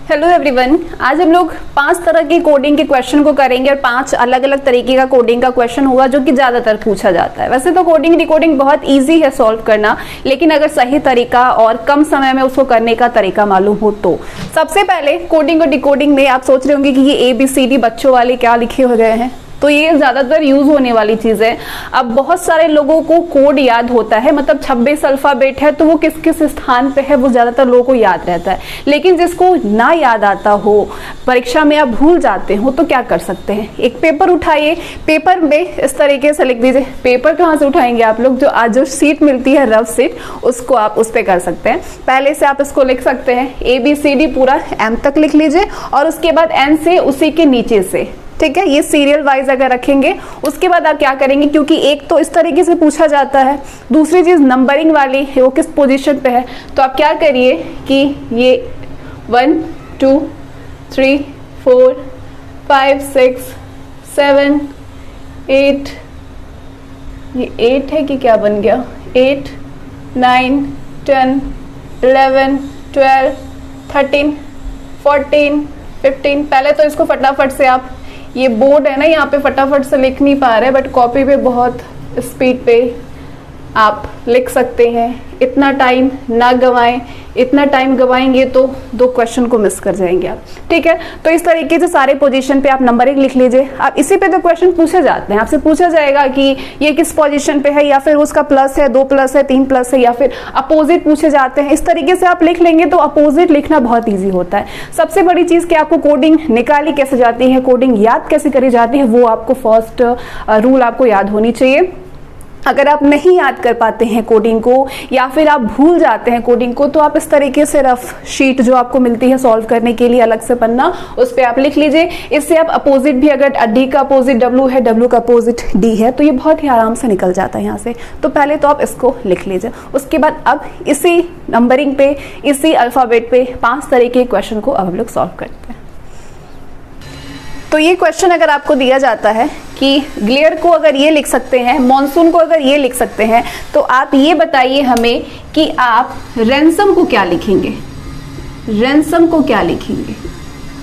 Hello everyone, आज हम लोग 5 तरह की कोडिंग के क्वेश्चन को करेंगे और 5 अलग अलग तरीके का कोडिंग का क्वेश्चन होगा जो कि ज्यादातर पूछा जाता है। वैसे तो कोडिंग डिकोडिंग बहुत इजी है सॉल्व करना, लेकिन अगर सही तरीका और कम समय में उसको करने का तरीका मालूम हो तो। सबसे पहले कोडिंग और डिकोडिंग में आप सोच रहे होंगे कि ये ABCD बच्चों वाले क्या लिखे हो गए हैं, तो ये ज्यादातर यूज होने वाली चीज है। अब बहुत सारे लोगों को कोड याद होता है, मतलब 26 अल्फाबेट है तो वो किस किस स्थान पे है वो ज्यादातर लोगों को याद रहता है। लेकिन जिसको ना याद आता हो, परीक्षा में आप भूल जाते हो, तो क्या कर सकते हैं, एक पेपर उठाइए, पेपर में इस तरीके से लिख दीजिए। पेपर कहाँ से उठाएंगे आप लोग, जो आज जो शीट मिलती है रफ शीट, उसको आप उस पर कर सकते हैं। पहले से आप इसको लिख सकते हैं, ABCD पूरा M तक लिख लीजिए और उसके बाद N से उसी के नीचे से, ठीक है, ये सीरियल वाइज अगर रखेंगे। उसके बाद आप क्या करेंगे, क्योंकि एक तो इस तरीके से पूछा जाता है, दूसरी चीज नंबरिंग वाली है वो किस पोजीशन पे है, तो आप क्या करिए कि ये 1 2 3 4 5 6 7 8, ये 8 है कि क्या बन गया, 8 9 10 11 12 13 14 15। पहले तो इसको फटाफट से आप, ये बोर्ड है ना, यहाँ पे फटाफट से लिख नहीं पा रहे, बट कॉपी पे बहुत स्पीड पे आप लिख सकते हैं। इतना टाइम ना गवाएं, इतना टाइम गवाएंगे तो 2 क्वेश्चन को मिस कर जाएंगे आप, ठीक है। तो इस तरीके से सारे पोजीशन पे आप नंबरिंग लिख लीजिए। अब इसी पे जो क्वेश्चन पूछे जाते हैं, आपसे पूछा जाएगा कि ये किस पोजीशन पे है, या फिर उसका प्लस है, 2 प्लस है, 3 प्लस है, या फिर अपोजिट पूछे जाते हैं। इस तरीके से आप लिख लेंगे तो अपोजिट लिखना बहुत ईजी होता है। सबसे बड़ी चीज कि आपको कोडिंग निकाली कैसे जाती है, कोडिंग याद कैसे करी जाती है, वो आपको फर्स्ट रूल आपको याद होनी चाहिए। अगर आप नहीं याद कर पाते हैं कोडिंग को, या फिर आप भूल जाते हैं कोडिंग को, तो आप इस तरीके से रफ शीट जो आपको मिलती है सॉल्व करने के लिए अलग से पन्ना, उस पर आप लिख लीजिए। इससे आप अपोजिट भी, अगर D का अपोजिट W है, W का अपोजिट D है, तो ये बहुत ही आराम से निकल जाता है यहाँ से। तो पहले तो आप इसको लिख लीजिए। उसके बाद अब इसी नंबरिंग पे, इसी अल्फाबेट पे 5 तरह के क्वेश्चन को अब हम लोग सॉल्व करते हैं। तो ये क्वेश्चन अगर आपको दिया जाता है कि ग्लेयर को अगर ये लिख सकते हैं, मॉनसून को अगर ये लिख सकते हैं, तो आप ये बताइए हमें कि आप रैंसम को क्या लिखेंगे, रैंसम को क्या लिखेंगे,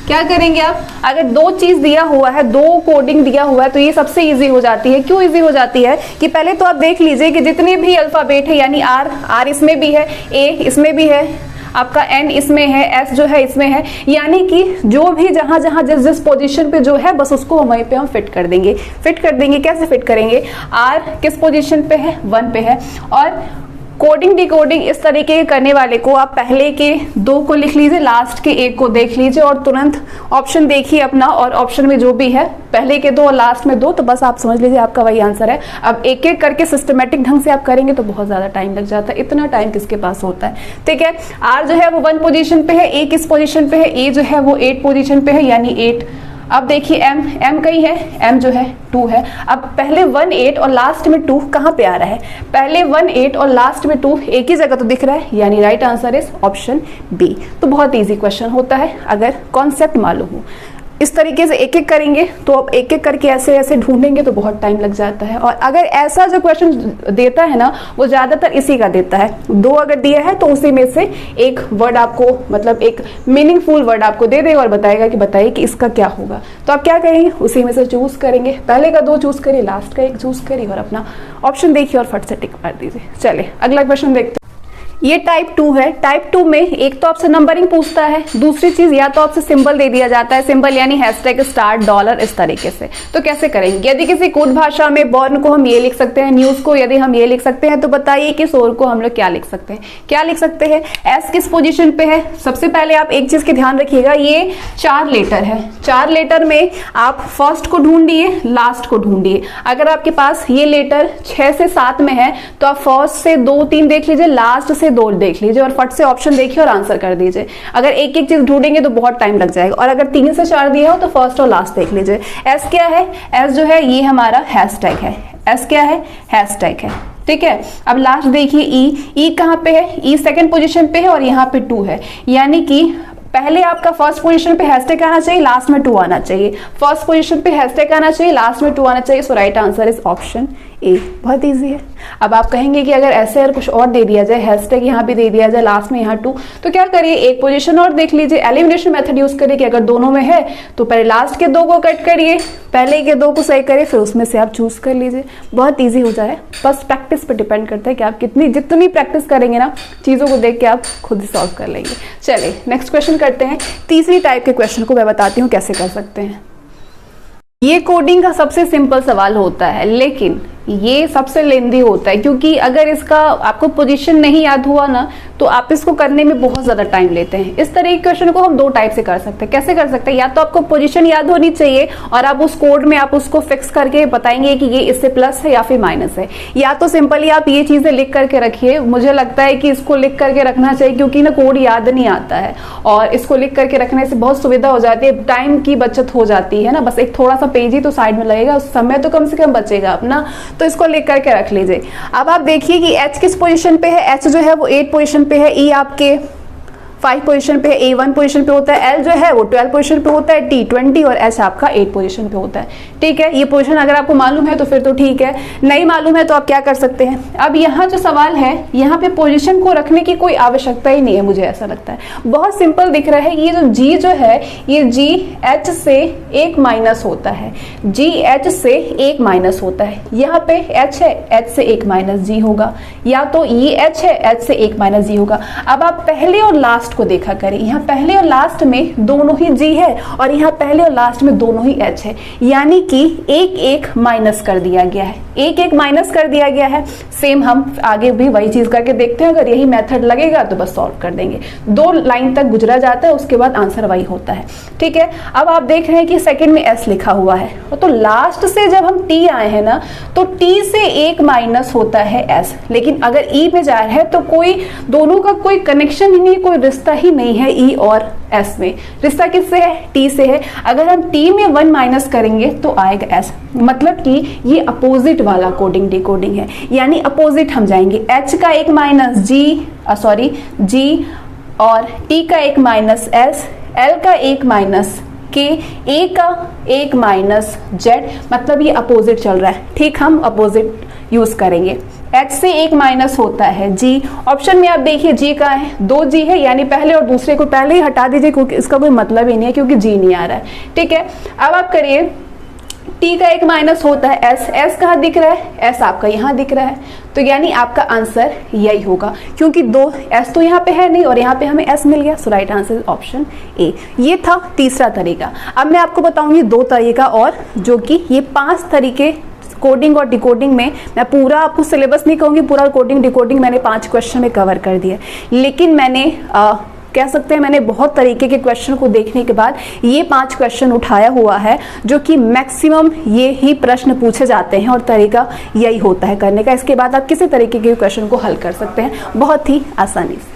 क्या करेंगे आप। अगर 2 चीज दिया हुआ है, 2 कोडिंग दिया हुआ है, तो ये सबसे इजी हो जाती है। क्यों इजी हो जाती है कि पहले तो आप देख लीजिए कि जितने भी अल्फाबेट है, यानी R इसमें भी है, A इसमें भी है, आपका N इसमें है, S जो है इसमें है, यानी कि जो भी जहां जहां जिस जिस पोजीशन पे जो है, बस उसको वहीं पे हम फिट कर देंगे। फिट कर देंगे कैसे फिट करेंगे, R किस पोजीशन पे है, 1 पे है। और कोडिंग डिकोडिंग इस तरीके के करने वाले को आप पहले के 2 को लिख लीजिए, लास्ट के 1 को देख लीजिए और तुरंत ऑप्शन देखिए अपना, और ऑप्शन में जो भी है, पहले के 2 और लास्ट में 2, तो बस आप समझ लीजिए आपका वही आंसर है। अब एक एक करके सिस्टमेटिक ढंग से आप करेंगे तो बहुत ज्यादा टाइम लग जाता है, इतना टाइम किसके पास होता है, ठीक है। R जो है वो 1 पोजीशन पे है, A किस पोजीशन पे है, A जो है वो 8 पोजीशन पे है, यानी 8। अब देखिए M कहीं है, M जो है 2 है। अब पहले 1 8 और लास्ट में 2 कहाँ पे आ रहा है, पहले 1 8 और लास्ट में 2 एक ही जगह तो दिख रहा है, यानी right answer is option B। तो बहुत इजी क्वेश्चन होता है अगर कॉन्सेप्ट मालूम हो। इस तरीके से एक एक करेंगे, तो अब एक एक करके ऐसे ऐसे ढूंढेंगे तो बहुत टाइम लग जाता है। और अगर ऐसा जो क्वेश्चन देता है ना, वो ज्यादातर इसी का देता है। 2 अगर दिया है तो उसी में से एक वर्ड आपको, मतलब एक मीनिंगफुल वर्ड आपको दे देगा और बताएगा कि बताइए कि इसका क्या होगा। तो आप क्या करेंगे, उसी में से चूज करेंगे, पहले का 2 चूज करिए, लास्ट का 1 चूज करिए और अपना ऑप्शन देखिए और फट से टिक मार दीजिए। चलिए अगला क्वेश्चन देखते हैं। ये टाइप 2 है। टाइप 2 में एक तो आपसे नंबरिंग पूछता है, दूसरी चीज या तो आपसे सिंबल दे दिया जाता है, सिंबल यानी हैशटैग, स्टार, डॉलर, इस तरीके से। तो कैसे करेंगे, यदि किसी कोड भाषा में बॉर्न को हम ये लिख सकते हैं, न्यूज को यदि हम ये लिख सकते हैं, तो बताइए कि सोर को हम लोग क्या लिख सकते हैं, क्या लिख सकते हैं। एस किस पोजीशन पे है, सबसे पहले आप एक चीज के ध्यान रखिएगा, ये 4 लेटर है। 4 लेटर में आप फर्स्ट को ढूंढिए, लास्ट को ढूंढिए। अगर आपके पास ये लेटर 6 से 7 में है, तो आप फर्स्ट से 2 3 देख लीजिए, लास्ट से 2 देख लीजिए और फट से ऑप्शन देखिए और आंसर कर दीजिए। अगर एक एक चीज ढूंढेंगे तो बहुत टाइम लग जाएगा। और अगर 3 से 4 दिया हो तो फर्स्ट और लास्ट देख लीजिए। एस क्या है, एस जो है ये हमारा हैशटैग है। एस क्या है, हैशटैग है, ठीक है। अब लास्ट देखिए ई कहाँ पे है, ई सेकंड पोजीशन पे है और यहाँ पे 2 है, यानी कि पहले आपका फर्स्ट पोजीशन पे हैशटैग आना चाहिए, लास्ट में 2 आना चाहिए। फर्स्ट पोजीशन पे हैशटैग आना चाहिए, लास्ट में 2 आना चाहिए। So right answer is option A. बहुत इजी है। अब आप कहेंगे कि अगर ऐसे अगर कुछ और दे दिया जाए, हैशटैग यहाँ पे दे दिया जाए, लास्ट में यहाँ 2, तो क्या करिए, एक पोजीशन और देख लीजिए, एलिमिनेशन मेथड यूज करिए कि अगर दोनों में है तो पहले लास्ट के 2 को कट करिए, पहले के 2 को सही करिए, फिर उसमें से आप चूज कर लीजिए। बहुत ईजी हो जाए। बस प्रैक्टिस पर डिपेंड करता है कि आप जितनी प्रैक्टिस करेंगे ना, चीजों को देख के आप खुद ही सॉल्व कर लेंगे। चलिए नेक्स्ट क्वेश्चन करते हैं। तीसरी टाइप के क्वेश्चन को मैं बताती हूँ कैसे कर सकते हैं। ये कोडिंग का सबसे सिंपल सवाल होता है, लेकिन ये सबसे लेंदी होता है, क्योंकि अगर इसका आपको पोजीशन नहीं याद हुआ ना तो आप इसको करने में बहुत ज्यादा टाइम लेते हैं। इस तरह के क्वेश्चन को हम 2 टाइप से कर सकते हैं। कैसे कर सकते हैं? या तो आपको पोजीशन याद होनी चाहिए और आप उस कोड में आप उसको फिक्स करके बताएंगे कि ये इससे प्लस है या फिर माइनस है, या तो सिंपली आप ये चीजें लिख करके रखिए। मुझे लगता है कि इसको लिख करके रखना चाहिए, क्योंकि ना कोड याद नहीं आता है और इसको लिख करके रखने से बहुत सुविधा हो जाती है, टाइम की बचत हो जाती है ना। बस एक थोड़ा सा पेज ही तो साइड में लगेगा, उस समय तो कम से कम बचेगा अपना, तो इसको लिख करके रख लीजिए। अब आप देखिए कि H किस पोजीशन पे है। H जो है वो 8 पोजीशन पे है, E आपके 5 पोजीशन पे है, A 1 पोजीशन पे होता है, L जो है वो 12 पोजीशन पे होता है, T 20 और H आपका 8 पोजीशन पे होता है। ठीक है, ये पोजीशन अगर आपको मालूम है तो फिर तो ठीक है, नहीं मालूम है तो आप क्या कर सकते हैं। अब यहाँ जो सवाल है, यहाँ पे पोजीशन को रखने की कोई आवश्यकता ही नहीं है, मुझे ऐसा लगता है। बहुत सिंपल दिख रहा है। ये जो G जो है, ये G H से 1 माइनस होता है, G H से 1 माइनस होता है। यहाँ पे H है, H से 1 माइनस G होगा, या तो ये H है, H से 1 माइनस G होगा। अब आप पहले और लास्ट को देखा करें, यहाँ पहले और लास्ट में दोनों ही G है और यहाँ पहले और लास्ट में दोनों ही H है, यानी कि 1 माइनस कर दिया गया है, 1 माइनस कर दिया गया है। सेम हम आगे भी वही चीज करके देखते हैं। अगर यही मेथड लगेगा तो बस सॉल्व कर देंगे। 2 लाइन तक गुजरा जाता है, उसके बाद आंसर वही होता है। ठीक है, अब आप देख रहे हैं कि सेकंड में S लिखा हुआ है, तो लास्ट से जब हम T आए हैं ना, तो T से 1 माइनस होता है S, लेकिन अगर E पे जा रहे हैं तो कोई दोनों का कोई कनेक्शन ही नहीं, कोई रिश्ता ही नहीं है E और S में। रिश्ता किससे है? T से है। अगर हम T में 1 माइनस करेंगे तो आएगा S, मतलब कि ये अपोजिट वाला कोडिंग डिकोडिंग है, यानी अपोजिट हम जाएंगे। H का 1 माइनस G और T का 1 माइनस S, L का 1 माइनस K, A का 1 माइनस Z, मतलब ये अपोजिट चल रहा है। ठीक, हम अपोजिट यूज करेंगे। H से 1 माइनस होता है G। ऑप्शन में आप देखिए G का है, 2 G है, यानी पहले और दूसरे को पहले ही हटा दीजिए, क्योंकि इसका कोई मतलब ही नहीं है, क्योंकि G नहीं आ रहा है। ठीक है, अब आप करिए, T का 1 माइनस होता है S कहाँ दिख रहा है? S आपका यहाँ दिख रहा है, तो यानी आपका आंसर यही होगा, क्योंकि 2 S तो यहाँ पे है नहीं और यहाँ पे हमें S मिल गया। सो राइट आंसर ऑप्शन A। ये था तीसरा तरीका। अब मैं आपको बताऊंगी 2 तरीका और, जो कि ये 5 तरीके कोडिंग और डिकोडिंग में। मैं पूरा आपको सिलेबस नहीं कहूंगी, पूरा कोडिंग डिकोडिंग मैंने 5 क्वेश्चन में कवर कर दिया, लेकिन मैंने कह सकते हैं मैंने बहुत तरीके के क्वेश्चन को देखने के बाद ये 5 क्वेश्चन उठाया हुआ है, जो कि मैक्सिमम ये ही प्रश्न पूछे जाते हैं और तरीका यही होता है करने का। इसके बाद आप किसी तरीके के क्वेश्चन को हल कर सकते हैं बहुत ही आसानी से।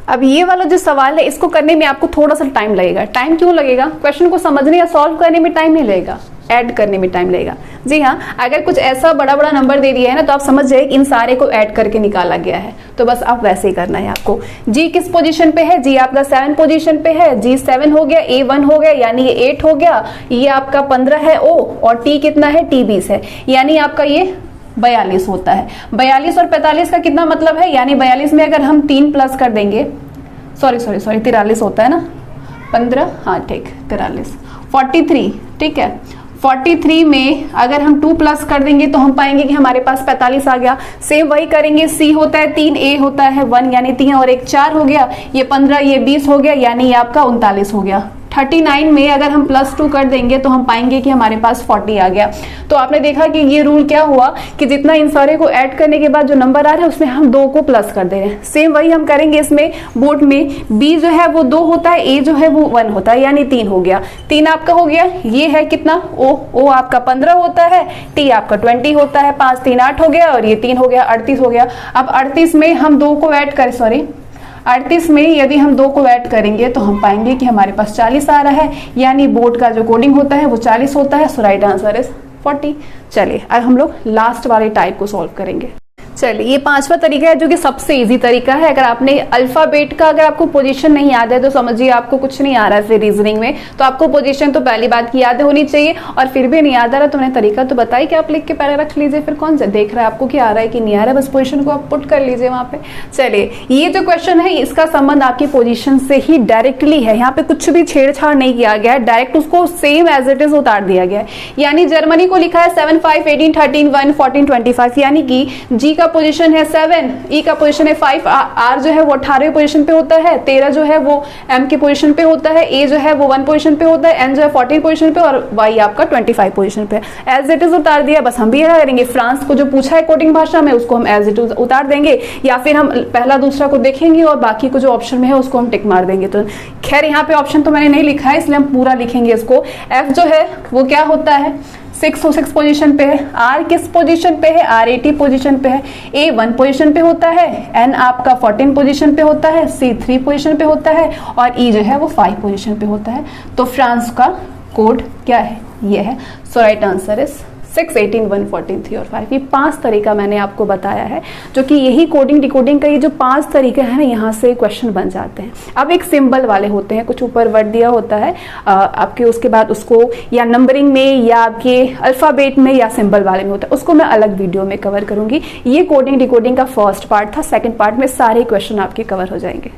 अब ये वाला जो सवाल है, इसको करने में आपको थोड़ा सा टाइम लगेगा। टाइम क्यों लगेगा? क्वेश्चन को समझने या सॉल्व करने में टाइम नहीं लगेगा, ऐड करने में टाइम लगेगा। जी हाँ, अगर कुछ ऐसा बड़ा बड़ा नंबर दे दिया है ना, तो आप समझ जाइए कि इन सारे को ऐड करके निकाला गया है, तो बस आप वैसे ही करना है आपको। G किस पोजीशन पे है? G आपका 7 पोजीशन पे है, G 7 हो गया, A 1 हो गया, यानी ये 8 हो गया, ये आपका 15 है O, और T कितना है? T 20 है, यानी आपका ये 42 होता है। 42 और 45 का कितना मतलब है? यानी 42 में अगर हम 3 प्लस कर देंगे, सॉरी 43 होता है ना, 15, हाँ ठीक, 43, 43, ठीक है। 43 में अगर हम 2 प्लस कर देंगे तो हम पाएंगे कि हमारे पास 45 आ गया। सेम वही करेंगे, C होता है 3, A होता है 1, यानी 3 और 1 4 हो गया, ये 15, ये 20 हो गया, यानी ये आपका 39 हो गया। 39 में अगर हम +2 कर देंगे तो हम पाएंगे कि हमारे पास 40 आ गया। तो आपने देखा कि ये रूल क्या हुआ कि जितना इन सारे को ऐड करने के बाद जो नंबर आ रहा है उसमें हम 2 को प्लस कर दे रहे हैं। सेम वही हम करेंगे इसमें बोर्ड में। B जो है वो 2 होता है, A जो है वो 1 होता है, यानी 3 हो गया। 3 आपका हो गया, ये है कितना O आपका 15 होता है, T आपका 20 होता है, 5 3 8 हो गया, और ये 3 हो गया, 38 हो गया। अब 38 में हम 2 को ऐड करें, 38 में यदि हम 2 को ऐड करेंगे तो हम पाएंगे कि हमारे पास 40 आ रहा है, यानी बोर्ड का जो कोडिंग होता है वो 40 होता है। सो राइट आंसर इज 40। चलिए अब हम लोग लास्ट वाले टाइप को सॉल्व करेंगे। चलिए, ये पांचवा तरीका है जो कि सबसे इजी तरीका है। अगर आपने अल्फाबेट का अगर आपको पोजीशन नहीं याद है तो समझिए आपको कुछ नहीं आ रहा है फिर रीजनिंग में। तो आपको पोजीशन तो पहली बात की याद होनी चाहिए, और फिर भी नहीं याद आ रहा तो मैंने तरीका तो बताया कि आप लिख के पहले रख लीजिए, फिर कौन सा देख रहा है आपको क्या आ रहा है कि नहीं आ रहा है, बस पोजीशन को आप पुट कर लीजिए वहां पे। चलिए, ये जो क्वेश्चन है इसका संबंध आपकी पोजीशन से ही डायरेक्टली है, यहाँ पे कुछ भी छेड़छाड़ नहीं किया गया है, डायरेक्ट उसको सेम एज इट इज उतार दिया गया है। यानी जर्मनी को लिखा है 7, 5, 18, 13, 1, 14, 25, यानी कि जी का पोजीशन है 7, ई का पोजीशन है 5, आर जो है वो 18वें पोजीशन पे होता है, 13 जो है वो एम के पोजीशन पे होता है, ए जो है वो 1 पोजीशन पे होता है, एन जो है 14 पोजीशन पे, और वाई आपका 25 पोजीशन पे। एज इट इज उतार दिया, बस हम भी क्या करेंगे, फ्रांस को जो पूछा है कोडिंग भाषा में उसको हम एज इट इज उतार देंगे, या फिर हम पहला दूसरा को देखेंगे और बाकी को जो ऑप्शन में है उसको हम टिक मार देंगे। तो खैर यहाँ पे ऑप्शन तो मैंने नहीं लिखा है इसलिए हम पूरा लिखेंगे इसको। एफ जो है वो क्या होता है, 606 पोजीशन पे है, आर किस पोजीशन पे है, आर 80 पोजीशन पे है, ए 1 पोजीशन पे होता है, एन आपका 14 पोजीशन पे होता है, सी 3 पोजीशन पे होता है, और ई जो है वो 5 पोजीशन पे होता है। तो फ्रांस का कोड क्या है, ये है। सो राइट आंसर इज 6, 18, 1, 14, 3 और 5। ये 5 तरीका मैंने आपको बताया है, जो कि यही कोडिंग डिकोडिंग का ये जो 5 तरीके हैं ना, यहाँ से क्वेश्चन बन जाते हैं। अब एक सिंबल वाले होते हैं, कुछ ऊपर वर्ड दिया होता है आपके, उसके बाद उसको या नंबरिंग में या आपके अल्फाबेट में या सिंबल वाले में होता है, उसको मैं अलग वीडियो में कवर करूंगी। ये कोडिंग डिकोडिंग का फर्स्ट पार्ट था, सेकेंड पार्ट में सारे क्वेश्चन आपके कवर हो जाएंगे।